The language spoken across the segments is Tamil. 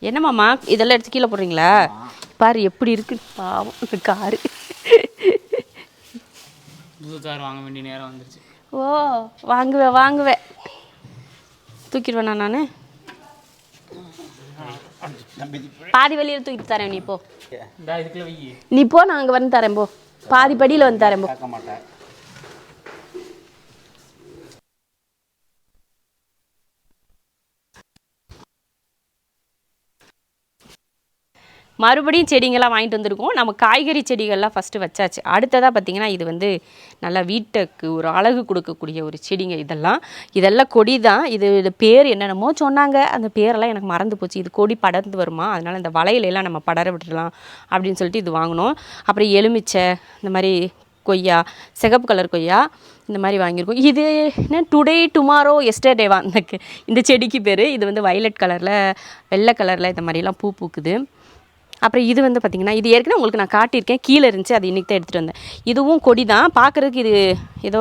என்னம்மாம்மா இதெல்லாம் எடுத்து கீழே போடுறீங்களா? பாரு எப்படி இருக்கு பாவம் இந்த காரு. புது கார் வாங்க வேண்டிய நேரம் வந்துருச்சு. ஓ வாங்குவேன். தூக்கிடுவேண்ணா நான் பாதி வழியில் தூக்கிட்டு தரேன். நீ போ, நீ போ, நான் அங்கே வந்து தரேன். போ, பாதி படியில் வந்து தரேன். போ. மறுபடியும் செடிங்கள்லாம் வாங்கிட்டு வந்திருக்கோம். நம்ம காய்கறி செடிகள்லாம் ஃபஸ்ட்டு வச்சாச்சு. அடுத்ததாக பார்த்திங்கன்னா இது வந்து நல்லா வீட்டுக்கு ஒரு அழகு கொடுக்கக்கூடிய ஒரு செடிங்க. இதெல்லாம் கொடி தான். இது பேர் என்னென்னமோ சொன்னாங்க, அந்த பேரெல்லாம் எனக்கு மறந்து போச்சு. இது கொடி படர்ந்து வருமா, அதனால் இந்த வளையலெல்லாம் நம்ம படர விட்டுடலாம் அப்படின்னு சொல்லிட்டு இது வாங்கினோம். அப்புறம் எலுமிச்சை, இந்த மாதிரி கொய்யா, சிகப்பு கலர் கொய்யா, இந்த மாதிரி வாங்கியிருக்கோம். இது என்ன டுடே டுமாரோ எஸ்டர்டேவா இந்த செடிக்கு பேர். இது வந்து வயலட் கலரில் வெள்ளை கலரில் இந்த மாதிரிலாம் பூ பூக்குது. அப்புறம் இது வந்து பார்த்திங்கன்னா இது ஏற்கனவே உங்களுக்கு நான் காட்டியிருக்கேன், கீழே இருந்துச்சு, அது இன்றைக்கி தான் எடுத்துகிட்டு வந்தேன். இதுவும் கொடி தான், பார்க்குறதுக்கு இது ஏதோ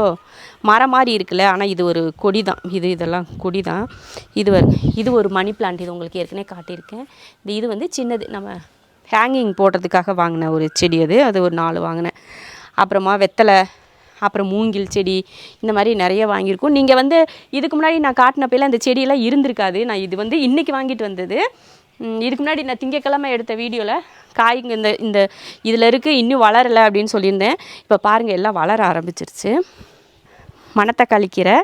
மரம் மாதிரி இருக்குல்ல, ஆனால் இது ஒரு கொடி தான். இதெல்லாம் கொடி தான். இது ஒரு மணி பிளான்ட், இது உங்களுக்கு ஏற்கனவே காட்டியிருக்கேன். இது வந்து சின்னது, நம்ம ஹேங்கிங் போடுறதுக்காக வாங்கின ஒரு செடி. அது ஒரு 4 வாங்கினேன். அப்புறமா வெத்தலை, அப்புறம் மூங்கில் செடி, இந்த மாதிரி நிறைய வாங்கியிருக்கோம். நீங்கள் வந்து இதுக்கு முன்னாடி நான் காட்டினப்பெல்லாம் இந்த செடியெல்லாம் இருந்திருக்காது. நான் இது வந்து இன்றைக்கி வாங்கிட்டு வந்தது. இதுக்கு முன்னாடி நான் திங்கக்கிழமை எடுத்த வீடியோவில் காய்ங்க இந்த இதில் இருக்குது, இன்னும் வளரலை அப்படின்னு சொல்லியிருந்தேன். இப்போ பாருங்கள் எல்லாம் வளர ஆரம்பிச்சிருச்சு. மணத்தக்காளி கீரை,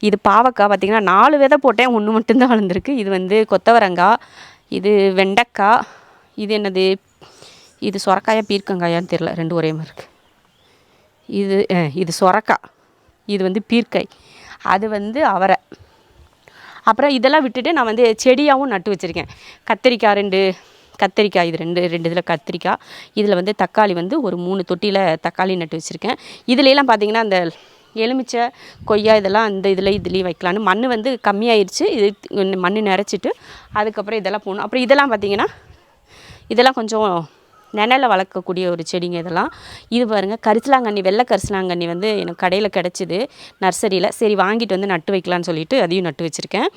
இது பாவக்காய். பார்த்திங்கன்னா 4 விதை போட்டேன், 1 மட்டும்தான் வளர்ந்துருக்கு. இது வந்து கொத்தவரங்காய், இது வெண்டைக்காய், இது என்னது, இது சொரக்காயா பீர்க்கங்காயான்னு தெரில, 2 ஒரே மாதிரி இருக்குது. இது சொரக்காய், இது வந்து பீர்க்காய், அது வந்து அவரை. அப்புறம் இதெல்லாம் விட்டுட்டு நான் வந்து செடியாகவும் நட்டு வச்சுருக்கேன். கத்திரிக்காய் 2 கத்திரிக்காய், இது ரெண்டு இதில் கத்திரிக்காய். இதில் வந்து தக்காளி வந்து ஒரு 3 தொட்டியில் தக்காளி நட்டு வச்சுருக்கேன். இதுலலாம் பார்த்திங்கன்னா அந்த எலுமிச்சை கொய்யா இதெல்லாம் அந்த இதுலேயும் வைக்கலான்னு. மண் வந்து கம்மியாயிடுச்சு, இது மண் நிறச்சிட்டு அதுக்கப்புறம் இதெல்லாம் போடணும். அப்புறம் இதெல்லாம் பார்த்திங்கன்னா இதெல்லாம் கொஞ்சம் நிழலில் வளர்க்கக்கூடிய ஒரு செடிங்க இதெல்லாம். இது பாருங்கள் கரிசலாங்கண்ணி, வெள்ளை கரிசலாங்கண்ணி வந்து எனக்கு கடையில் கிடச்சிது நர்சரியில். சரி வாங்கிட்டு வந்து நட்டு வைக்கலான்னு சொல்லிட்டு அதையும் நட்டு வச்சுருக்கேன்.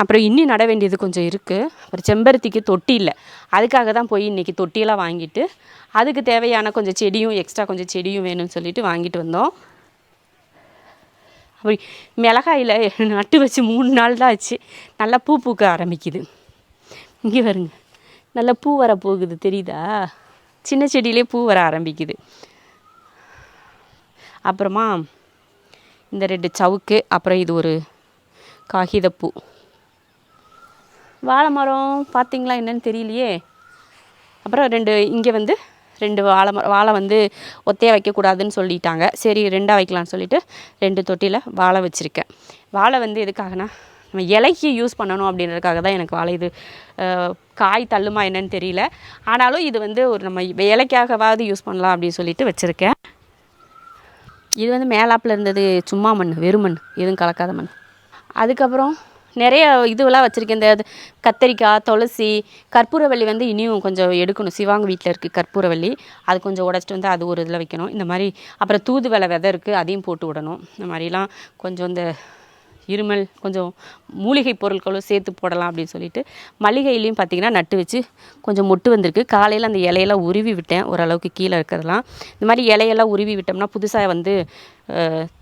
அப்புறம் இன்னும் நட வேண்டியது கொஞ்சம் இருக்குது. அப்புறம் செம்பருத்திக்கு தொட்டி இல்லை, அதுக்காக தான் போய் இன்றைக்கி தொட்டியெல்லாம் வாங்கிட்டு அதுக்கு தேவையான கொஞ்சம் செடியும் எக்ஸ்ட்ரா கொஞ்சம் செடியும் வேணும்னு சொல்லிட்டு வாங்கிட்டு வந்தோம். அப்படி மிளகாயில் நட்டு வச்சு 3 நாள் தான் ஆச்சு, நல்லா பூ பூக்க ஆரம்பிக்குது. இங்கே வருங்க, நல்லா பூ வர போகுது, தெரியுதா? சின்ன செடியிலே பூ வர ஆரம்பிக்குது. அப்புறமா இந்த 2 சவுக்கு, அப்புறம் இது ஒரு காகிதப்பூ. வாழை மரம் பார்த்திங்களா என்னன்னு தெரியலையே. அப்புறம் 2 இங்கே வந்து 2 வாழை வந்து ஒத்தையாக வைக்கக்கூடாதுன்னு சொல்லிட்டாங்க. சரி 2ஆக வைக்கலான்னு சொல்லிவிட்டு 2 தொட்டியில் வாழை வச்சுருக்கேன். வாழை வந்து எதுக்காகனா நம்ம இலைக்கு யூஸ் பண்ணணும் அப்படின்றதுக்காக தான் எனக்கு வாழை. இது காய் தள்ளுமா என்னன்னு தெரியல, ஆனாலும் இது வந்து ஒரு நம்ம இலைக்காகவாவது யூஸ் பண்ணலாம் அப்படின்னு சொல்லிட்டு வச்சுருக்கேன். இது வந்து மேலாப்பில் இருந்தது சும்மா மண், வெறுமண், எதுவும் கலக்காத மண். அதுக்கப்புறம் நிறைய இதுவெல்லாம் வச்சுருக்கேன். இந்த கத்தரிக்காய், துளசி, கற்பூரவள்ளி வந்து இனியும் கொஞ்சம் எடுக்கணும். சிவாங்க வீட்டில் இருக்குது கற்பூரவள்ளி, அது கொஞ்சம் உடச்சிட்டு வந்து அது ஒரு இதில் வைக்கணும். இந்த மாதிரி அப்புறம் தூதுவளை விதை இருக்குது, அதையும் போட்டு விடணும். இந்த மாதிரிலாம் கொஞ்சம் இந்த இருமல் கொஞ்சம் மூலிகை பொருட்களும் சேர்த்து போடலாம் அப்படின்னு சொல்லிட்டு மல்லிகையிலையும் பார்த்திங்கன்னா நட்டு வச்சு கொஞ்சம் மொட்டு வந்திருக்கு. காலையில் அந்த இலையெல்லாம் உருவி விட்டேன், ஓரளவுக்கு கீழே இருக்கிறதெல்லாம். இந்த மாதிரி இலையெல்லாம் உருவி விட்டோம்னா புதுசாக வந்து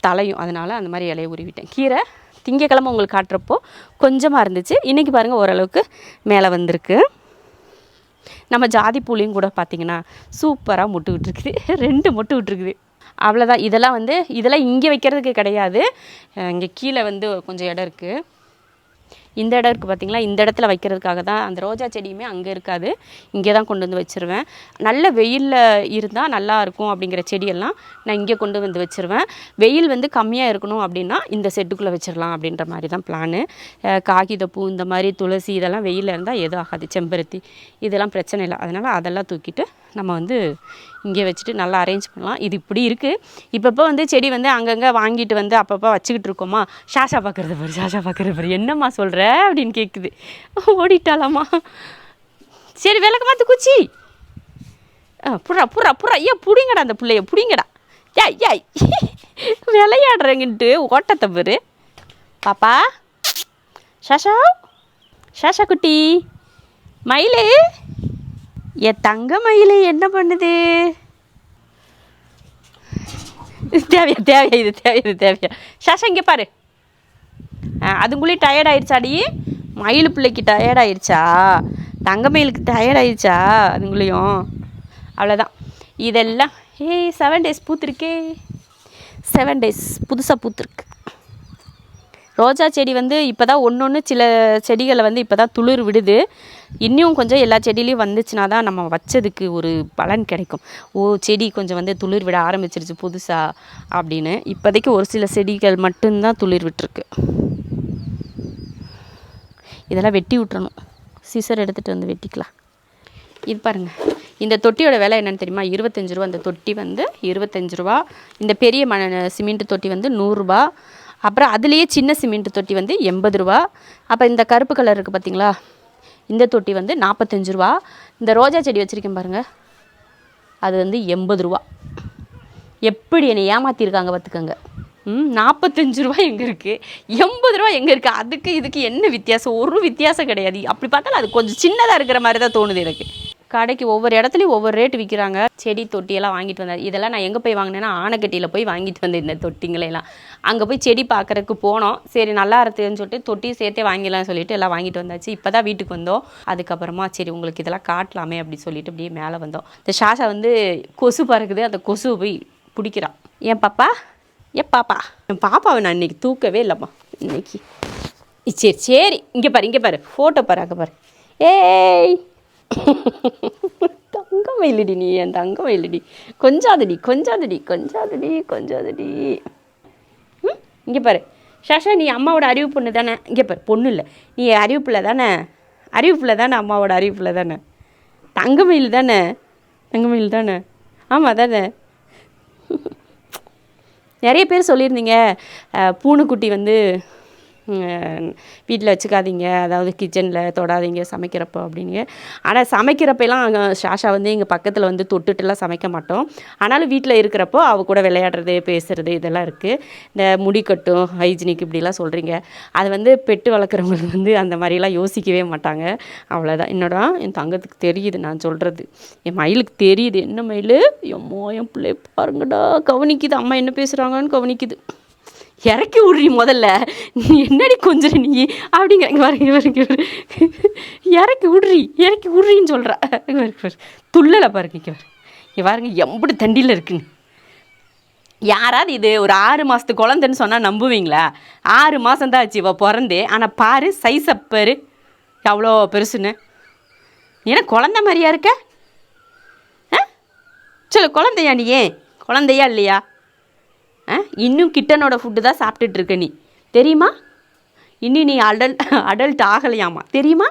தலையும், அதனால் அந்த மாதிரி இலையை உருவிட்டேன். கீரை திங்கக்கிழமை உங்களுக்கு காட்டுறப்போ கொஞ்சமாக இருந்துச்சு, இன்றைக்கி பாருங்கள் ஓரளவுக்கு மேலே வந்திருக்கு. நம்ம ஜாதி பூலையும் கூட பார்த்திங்கன்னா சூப்பராக மொட்டு விட்டுருக்குது, 2 மொட்டு விட்டுருக்குது. அவ்வளோதான். இதெல்லாம் இங்கே வைக்கிறதுக்கு கிடையாது, இங்கே கீழே வந்து கொஞ்சம் இடம் இருக்குது. இந்த இடம் இருக்குது பார்த்திங்களா, இந்த இடத்துல வைக்கிறதுக்காக தான். அந்த ரோஜா செடியுமே அங்கே இருக்காது, இங்கே தான் கொண்டு வந்து வச்சுருவேன். நல்ல வெயிலில் இருந்தால் நல்லாயிருக்கும் அப்படிங்கிற செடியெல்லாம் நான் இங்கே கொண்டு வந்து வச்சுருவேன். வெயில் வந்து கம்மியாக இருக்கணும் அப்படின்னா இந்த செட்டுக்குள்ளே வச்சிடலாம் அப்படின்ற மாதிரி தான் பிளானு. காகிதப்பூ, இந்த மாதிரி துளசி இதெல்லாம் வெயிலில் இருந்தால் எதுவும் ஆகாது. செம்பருத்தி இதெல்லாம் பிரச்சனை இல்லை, அதனால் அதெல்லாம் தூக்கிட்டு நம்ம வந்து இங்கே வச்சுட்டு நல்லா அரேஞ்ச் பண்ணலாம். இது இப்படி இருக்குது. இப்பப்போ வந்து செடி வந்து அங்கங்கே வாங்கிட்டு வந்து அப்பப்போ வச்சுக்கிட்டு இருக்கோமா. ஷாஷா பார்க்குறது பாரு என்னம்மா சொல்கிற அப்படின்னு கேட்குது. ஓடிட்டாலாமா. சரி விளக்க மாற்று குச்சி, புறா ஏன் பிடிங்கடா, அந்த பிள்ளைய பிடிங்கடா. ஏய் விளையாடுறேங்கன்ட்டு ஓட்டத்தை பாரு. பாப்பா ஷாஷா குட்டி, மயிலே, என் தங்க மயிலே என்ன பண்ணுது? தேவையா? சாஷா இங்கே பாரு. அதுக்குள்ளேயும் டயர்ட் ஆயிடுச்சாடி? மயில் பிள்ளைக்கு டயர்ட் ஆயிடுச்சா? தங்க மயிலுக்கு டயர்ட் ஆயிடுச்சா? அதுங்களையும் அவ்வளோதான். இதெல்லாம் 7 days பூத்துருக்கே. 7 days புதுசாக பூத்துருக்கு. ரோஜா செடி வந்து இப்போ தான் ஒன்று சில செடிகளை வந்து இப்போ தான் துளிர் விடுது. இன்னும் கொஞ்சம் எல்லா செடியிலையும் வந்துச்சுன்னா தான் நம்ம வச்சதுக்கு ஒரு பலன் கிடைக்கும். செடி கொஞ்சம் வந்து துளிர் விட ஆரம்பிச்சிருச்சு புதுசாக அப்படின்னு. இப்போதைக்கு ஒரு சில செடிகள் மட்டும்தான் துளிர் விட்டுருக்கு. இதெல்லாம் வெட்டி விட்டுறணும். சிசர் எடுத்துகிட்டு வந்து வெட்டிக்கலாம். இது பாருங்கள், இந்த தொட்டியோட விலை என்னென்னு தெரியுமா? 25 ரூபா. இந்த தொட்டி வந்து 25 ரூபா. இந்த பெரிய சிமெண்ட் தொட்டி வந்து 100 ரூபா. அப்புறம் அதுலேயே சின்ன சிமெண்ட் தொட்டி வந்து 80 ரூபா. அப்போ இந்த கருப்பு கலர் இருக்குது பார்த்தீங்களா, இந்த தொட்டி வந்து 45 ரூபா. இந்த ரோஜா செடி வச்சுருக்கேன் பாருங்கள், அது வந்து 80 ரூபா. எப்படி என்னை ஏமாற்றிருக்காங்க பார்த்துக்கோங்க. 45 ரூபா எங்கே இருக்குது, 80 ரூபா எங்கே இருக்குது? அதுக்கு இதுக்கு என்ன வித்தியாசம்? ஒரு வித்தியாசம் கிடையாது. அப்படி பார்த்தாலும் அது கொஞ்சம் சின்னதாக இருக்கிற மாதிரி தான் தோணுது எனக்கு. கடைக்கு ஒவ்வொரு இடத்துலையும் ஒவ்வொரு ரேட்டு விற்கிறாங்க. செடி தொட்டியெல்லாம் வாங்கிட்டு வந்தேன். இதெல்லாம் நான் எங்கே போய் வாங்கினேன்னா ஆனைக்கட்டியில் போய் வாங்கிட்டு வந்தேன். இந்த தொட்டிங்களெல்லாம் அங்கே போய் செடி பார்க்குறதுக்கு போனோம். சரி நல்லா இருக்குதுன்னு சொல்லிட்டு தொட்டியும் சேர்த்தே வாங்கிடலாம்னு சொல்லிட்டு எல்லாம் வாங்கிட்டு வந்தாச்சு. இப்போ தான் வீட்டுக்கு வந்தோம். அதுக்கப்புறமா சரி உங்களுக்கு இதெல்லாம் காட்டலாமே அப்படின்னு சொல்லிட்டு அப்படியே மேலே வந்தோம். இந்த சாஷா வந்து கொசு பறக்குது. அந்த கொசுவை போய் பிடிக்கிறான். என் பாப்பாவை நான் இன்னைக்கு தூக்கவே இல்லைம்மா இன்னைக்கு. சரி இங்கே பாரு ஃபோட்டோ பாரு, அங்கே பாரு. ஏய் தங்க மயிலடி, நீ என் தங்க மயிலடி. கொஞ்சாதடி. இங்கே பாரு சாஷா, நீ அம்மாவோட அறிவு பொண்ணு தானே? இங்கே பாரு, பொண்ணு இல்லை, நீ அறிவுப்பில்லை தானே? அம்மாவோட அறிவுப்பில்லை தானே? தங்க மயில் தானே? ஆமாம் தானே? நிறைய பேர் சொல்லியிருந்தீங்க பூனைக்குட்டி வந்து வீட்டில் வச்சுக்காதீங்க, அதாவது கிச்சனில் தொடாதீங்க சமைக்கிறப்போ அப்படிங்க. ஆனால் சமைக்கிறப்பெல்லாம் சாஷா வந்து எங்கள் பக்கத்தில் வந்து தொட்டுட்டுலாம் சமைக்க மாட்டோம். ஆனாலும் வீட்டில் இருக்கிறப்போ அவ கூட விளையாடுறது, பேசுகிறது இதெல்லாம் இருக்குது. இந்த முடி கட்டும், ஹைஜினிக் இப்படிலாம் சொல்கிறீங்க. அது வந்து பெட்டு வளர்க்குறவங்களுக்கு வந்து அந்த மாதிரிலாம் யோசிக்கவே மாட்டாங்க. அவ்வளோதான். என் தங்கத்துக்கு தெரியுது நான் சொல்கிறது, என் மயிலுக்கு தெரியுது. என்ன மயில், என் பிள்ளை பாருங்கடா, கவனிக்குது அம்மா என்ன பேசுகிறாங்கன்னு கவனிக்குது. இறக்கி விட்றி முதல்ல, நீ என்னடி கொஞ்சம் நீ அப்படிங்கிறங்க பாருங்க. இறக்கி விட்றின்னு சொல்கிறா. துள்ளலை பாருங்க. இங்கே பாருங்க எம்படி தண்டியில் இருக்குன்னு. யாராவது இது ஒரு 6 மாதத்து குழந்தைன்னு சொன்னால் நம்புவீங்களா? 6 மாதம் தான் ஆச்சு இவ பிறந்தே. ஆனால் பாரு சைஸ் அப்பாரு எவ்வளோ பெருசுன்னு. ஏன்னா குழந்த மாதிரியா இருக்க? சொல்லு, குழந்தையா? நீ ஏன் குழந்தையா இல்லையா? இன்னும் கிட்டனோட ஃபுட்டு தான் சாப்பிட்டுட்டு இருக்க நீ, தெரியுமா? இன்னும் நீ அடல்ட் ஆகலையாமா, தெரியுமா?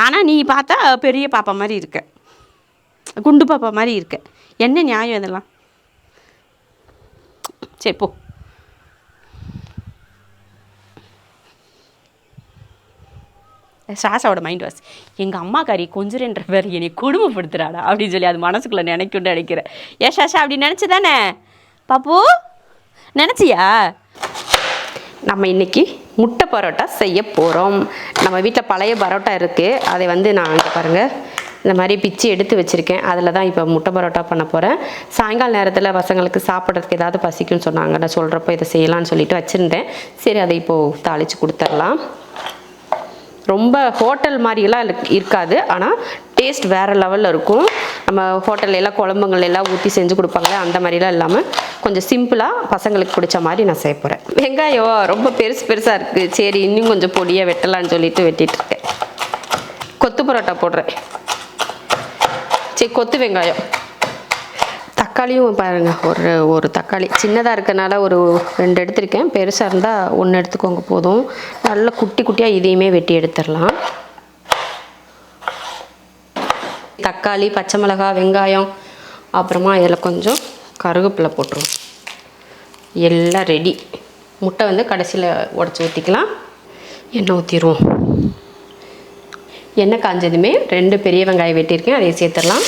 ஆனால் நீ பார்த்தா பெரிய பாப்பா மாதிரி இருக்க, குண்டு பாப்பா மாதிரி இருக்க. என்ன நியாயம் இதெல்லாம்? சரி போ. சாஷாவோட மைண்ட் வாஷ், எங்கள் அம்மாக்காரி கொஞ்சுறன்ற பேர் என்னை கொடுமைப்படுத்துகிறாடா அப்படின்னு சொல்லி அது மனசுக்குள்ளே நினைக்கிறேன். சாஷா அப்படி நினச்சி தானே பாப்பு நினச்சியா? நம்ம இன்றைக்கி முட்டை பரோட்டா செய்ய போகிறோம். நம்ம வீட்டில் பழைய பரோட்டா இருக்குது. அதை வந்து நான் இங்கே பாருங்கள் இந்த மாதிரி பிச்சு எடுத்து வச்சுருக்கேன். அதில் தான் இப்போ முட்டை பரோட்டா பண்ண போகிறேன். சாயங்கால நேரத்தில் பசங்களுக்கு சாப்பிட்றதுக்கு ஏதாவது பசிக்குன்னு சொன்னாங்க, நான் சொல்கிறப்போ இதை செய்யலான்னு சொல்லிட்டு வச்சுருந்தேன். சரி, அதை இப்போது தாளித்து கொடுத்துர்லாம். ரொம்ப ஹோட்டல் மாதிரியெல்லாம் இருக்காது, ஆனால் டேஸ்ட் வேறு லெவலில் இருக்கும். நம்ம ஹோட்டல்ல எல்லாம் குழம்புங்கள் எல்லாம் ஊற்றி செஞ்சு கொடுப்பாங்களே அந்த மாதிரிலாம் இல்லாமல் கொஞ்சம் சிம்பிளாக பசங்களுக்கு பிடிச்ச மாதிரி நான் செய்ய போகிறேன். வெங்காயம் ரொம்ப பெருசாக இருக்குது. சரி, இன்னும் கொஞ்சம் பொடியாக வெட்டலான்னு சொல்லிட்டு வெட்டிகிட்ருக்கேன். கொத்து பரோட்டா போடுறேன். சரி, கொத்து வெங்காயம், தக்காளியும் பாருங்கள். ஒரு தக்காளி சின்னதாக இருக்கனால ஒரு 2 எடுத்திருக்கேன். பெருசாக இருந்தால் 1 எடுத்துக்கோங்க போதும். நல்லா குட்டியாக இதையுமே வெட்டி எடுத்துடலாம். தக்காளி, பச்சை மிளகாய், வெங்காயம், அப்புறமா இதில் கொஞ்சம் கருவேப்பிலை போட்டுருவோம். எல்லாம் ரெடி. முட்டை வந்து கடைசியில் உடச்சி ஊற்றிக்கலாம். எண்ணெய் ஊற்றிடுவோம். எண்ணெய் காஞ்சதுமே 2 பெரிய வெங்காயம் வெட்டியிருக்கேன், அதை சேர்த்துடலாம்.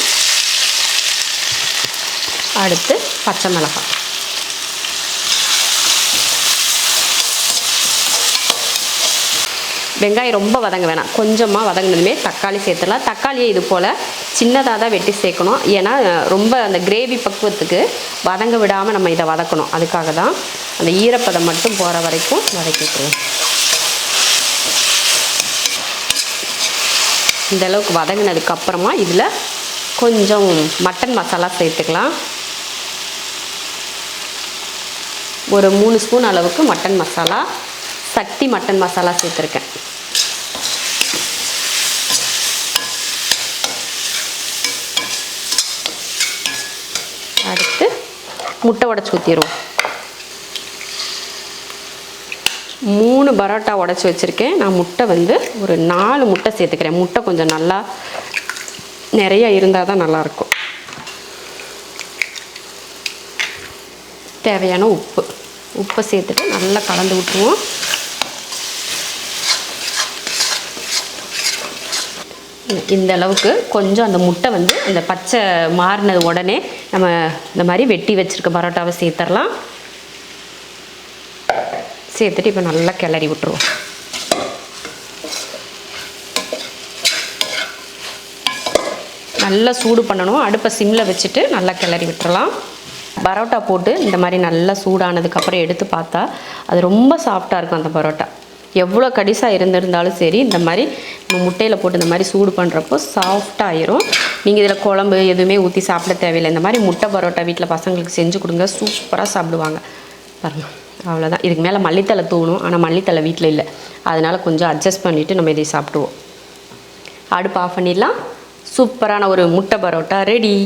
அடுத்து பச்சை மிளகாய், வெங்காயம் ரொம்ப வதங்க வேணாம், கொஞ்சமாக வதங்கினதுமே தக்காளி சேர்த்துடலாம். தக்காளியை இது போல் சின்னதாக தான் வெட்டி சேர்க்கணும். ஏன்னா ரொம்ப அந்த கிரேவி பக்குவத்துக்கு வதங்க விடாமல் நம்ம இதை வதக்கணும். அதுக்காக தான் அந்த ஈரப்பதம் மட்டும் போகிற வரைக்கும் வதக்கிக்கிறோம். இந்த அளவுக்கு வதங்கினதுக்கப்புறமா இதில் கொஞ்சம் மட்டன் மசாலா சேர்த்துக்கலாம். ஒரு 3 ஸ்பூன் அளவுக்கு மட்டன் மசாலா, சக்தி மட்டன் மசாலா சேர்த்துருக்கேன். அடுத்து முட்டை உடைச்சி ஊற்றிடுவோம். 3 பரோட்டா உடச்சி வச்சுருக்கேன். நான் முட்டை வந்து ஒரு 4 முட்டை சேர்த்துக்கிறேன். முட்டை கொஞ்சம் நல்லா நிறைய இருந்தால் தான் நல்லாயிருக்கும். தேவையான உப்பை சேர்த்துட்டு நல்லா கலந்து விட்டுருவோம். இந்த அளவுக்கு கொஞ்சம் அந்த முட்டை வந்து அந்த பச்சை மாறினது உடனே நம்ம இந்த மாதிரி வெட்டி வச்சுருக்க பரோட்டாவை சேர்த்துடலாம். சேர்த்துட்டு இப்போ நல்லா கிளறி விட்டுருவோம். நல்லா சூடு பண்ணணும். அடுப்பை சிம்மில் வச்சுட்டு நல்லா கிளறி விட்டுறலாம். பரோட்டா போட்டு இந்த மாதிரி நல்லா சூடானதுக்கப்புறம் எடுத்து பார்த்தா அது ரொம்ப சாஃப்டாக இருக்கும். அந்த பரோட்டா எவ்வளோ கடிசாக இருந்திருந்தாலும் சரி, இந்த மாதிரி நம்ம முட்டையில் போட்டு இந்த மாதிரி சூடு பண்ணுறப்போ சாஃப்டாக ஆயிரும். நீங்கள் இதில் குழம்பு எதுவுமே ஊற்றி சாப்பிட தேவையில்லை. இந்த மாதிரி முட்டை பரோட்டா வீட்டில் பசங்களுக்கு செஞ்சு கொடுங்க, சூப்பராக சாப்பிடுவாங்க. பாருங்கள், அவ்வளோதான். இதுக்கு மேலே மல்லித்தலை தூணும், ஆனால் மல்லித்தலை வீட்டில் இல்லை. அதனால் கொஞ்சம் அட்ஜஸ்ட் பண்ணிவிட்டு நம்ம இதை சாப்பிடுவோம். அடுப்பு ஆஃப் பண்ணிடலாம். சூப்பரான ஒரு முட்டை பரோட்டா ரெடி.